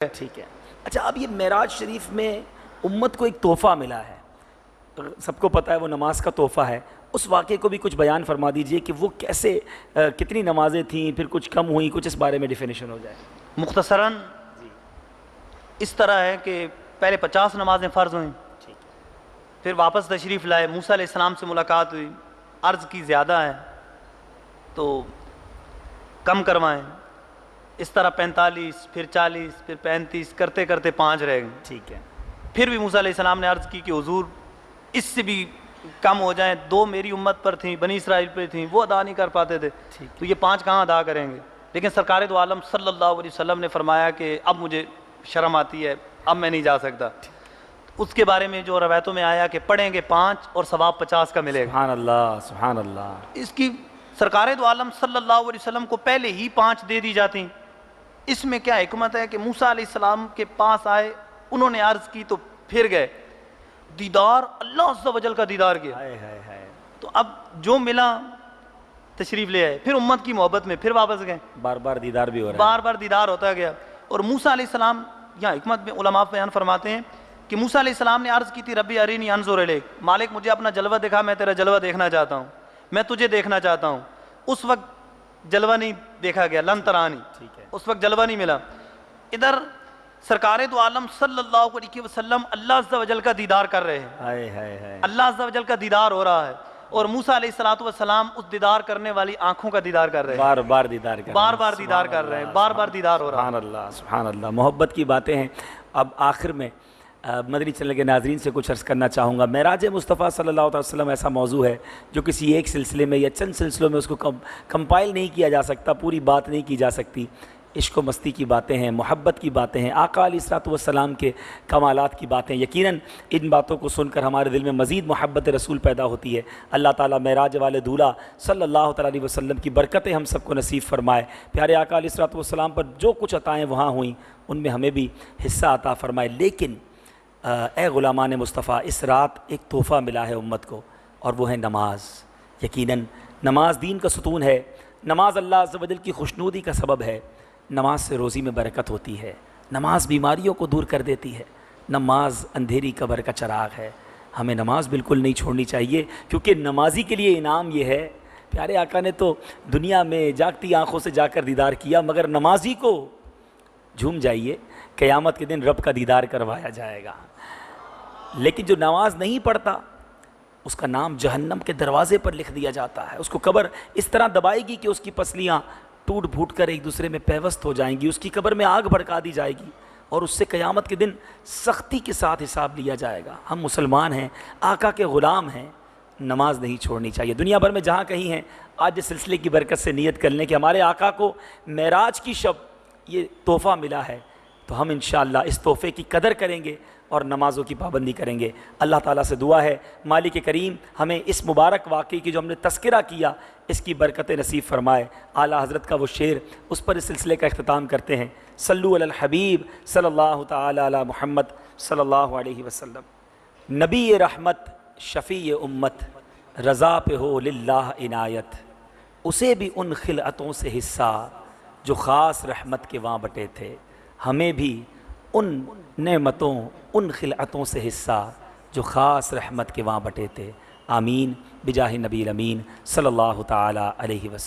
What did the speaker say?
ٹھیک ہے. اچھا، اب یہ معراج شریف میں امت کو ایک تحفہ ملا ہے، سب کو پتہ ہے وہ نماز کا تحفہ ہے. اس واقعے کو بھی کچھ بیان فرما دیجئے کہ وہ کیسے، کتنی نمازیں تھیں، پھر کچھ کم ہوئیں، کچھ اس بارے میں ڈیفینیشن ہو جائے. مختصراً اس طرح ہے کہ پہلے 50 نمازیں فرض ہوئیں، پھر واپس تشریف لائے، موسیٰ علیہ السلام سے ملاقات ہوئی، عرض کی زیادہ ہے تو کم کروائیں. اس طرح 45، پھر 40، پھر 35 کرتے کرتے 5 رہ گئیں. ٹھیک ہے. پھر بھی موسیٰ علیہ السلام نے عرض کی کہ حضور اس سے بھی کم ہو جائیں، 2 میری امت پر تھیں، بنی اسرائیل پہ تھیں، وہ ادا نہیں کر پاتے تھے، تو یہ 5 کہاں ادا کریں گے. لیکن سرکار دو عالم صلی اللہ علیہ وسلم نے فرمایا کہ اب مجھے شرم آتی ہے، اب میں نہیں جا سکتا. اس کے بارے میں جو روایتوں میں آیا کہ پڑھیں گے 5 اور ثواب 50 کا ملے گا. سبحان اللہ، سبحان اللہ. اس کی سرکار دو عالم صلی اللہ علیہ وسلم کو پہلے ہی 5 دے دی جاتی. اس میں کیا حکمت ہے کہ موسیٰ علیہ السلام کے پاس آئے، انہوں نے عرض کی تو پھر گئے، دیدار اللہ عز و جل کا دیدار کیا. تو اب جو ملا تشریف لے آئے، پھر امت کی محبت میں پھر واپس گئے، بار بار دیدار بھی ہو رہا ہے، بار بار دیدار ہوتا گیا. اور موسیٰ علیہ السلام، یہاں حکمت میں علماء بیان فرماتے ہیں کہ موسیٰ علیہ السلام نے عرض کی تھی ربی ارینی انظر الیک، مالک مجھے اپنا جلوہ دکھا، میں تیرا جلوہ دیکھنا چاہتا ہوں، میں تجھے دیکھنا چاہتا ہوں. اس وقت جلوہ نہیں دیکھا گیا، لن ترانی، اس وقت جلوہ نہیں ملا. ادھر سرکار دو عالم صلی اللہ علیہ وسلم اللہ عز و جل کا دیدار کر رہے ہیں، اللہ عز و جل کا دیدار ہو رہا ہے، اور موسیٰ علیہ السلام اس دیدار کرنے والی آنکھوں کا دیدار کر رہے ہیں، بار بار دیدار کر رہے ہیں، بار بار دیدار کر رہے ہیں، بار بار دیدار ہو رہا ہے. سبحان اللہ، سبحان اللہ. محبت کی باتیں ہیں. اب آخر میں مدنی چینل کے ناظرین سے کچھ عرض کرنا چاہوں گا. معراج مصطفیٰ صلی اللہ علیہ وسلم ایسا موضوع ہے جو کسی ایک سلسلے میں یا چند سلسلوں میں اس کو کمپائل نہیں کیا جا سکتا، پوری بات نہیں کی جا سکتی. عشق و مستی کی باتیں ہیں، محبت کی باتیں ہیں، آقا علیہ الصلوۃ والسلام کے کمالات کی باتیں. یقیناً ان باتوں کو سن کر ہمارے دل میں مزید محبت رسول پیدا ہوتی ہے. اللہ تعالیٰ معراج والے دولہ صلی اللہ تعالیٰ علیہ وسلم کی برکتیں ہم سب کو نصیب فرمائے. پیارے آقا علیہ الصلوۃ والسلام پر جو کچھ عطائیں وہاں ہوئیں ان میں ہمیں بھی حصہ عطا فرمائے. لیکن اے غلامان مصطفیٰ، اس رات ایک تحفہ ملا ہے امت کو، اور وہ ہے نماز. یقیناً نماز دین کا ستون ہے، نماز اللہ عز و جل کی خوشنودی کا سبب ہے. نماز سے روزی میں برکت ہوتی ہے، نماز بیماریوں کو دور کر دیتی ہے، نماز اندھیری قبر کا چراغ ہے. ہمیں نماز بالکل نہیں چھوڑنی چاہیے، کیونکہ نمازی کے لیے انعام یہ ہے. پیارے آقا نے تو دنیا میں جاگتی آنکھوں سے جا کر دیدار کیا، مگر نمازی کو جھوم جائیے، قیامت کے دن رب کا دیدار کروایا جائے گا. لیکن جو نماز نہیں پڑھتا اس کا نام جہنم کے دروازے پر لکھ دیا جاتا ہے. اس کو قبر اس طرح دبائے گی کہ اس کی پسلیاں ٹوٹ پھوٹ کر ایک دوسرے میں پیوست ہو جائیں گی، اس کی قبر میں آگ بھڑکا دی جائے گی، اور اس سے قیامت کے دن سختی کے ساتھ حساب لیا جائے گا. ہم مسلمان ہیں، آقا کے غلام ہیں، نماز نہیں چھوڑنی چاہیے. دنیا بھر میں جہاں کہیں ہیں، آج اس سلسلے کی برکت سے نیت کر لیں کہ ہمارے آقا کو معراج کی شب یہ تحفہ ملا ہے، تو ہم انشاءاللہ اس تحفے کی قدر کریں گے اور نمازوں کی پابندی کریں گے. اللہ تعالیٰ سے دعا ہے مالک کریم ہمیں اس مبارک واقعے کی جو ہم نے تذکرہ کیا اس کی برکت نصیب فرمائے. اعلیٰ حضرت کا وہ شعر، اس پر اس سلسلے کا اختتام کرتے ہیں. صلو علی الحبیب صلی اللہ تعالی علی محمد صلی اللہ علیہ وسلم. نبی رحمت شفیع امت، رضا پہ ہو للہ عنایت، اسے بھی ان خلعتوں سے حصہ جو خاص رحمت کے وہاں بٹے تھے. ہمیں بھی ان نعمتوں، ان خلعتوں سے حصہ جو خاص رحمت کے وہاں بٹے تھے. آمین بجاہ نبی الامین صلی اللہ تعالی علیہ وسلم.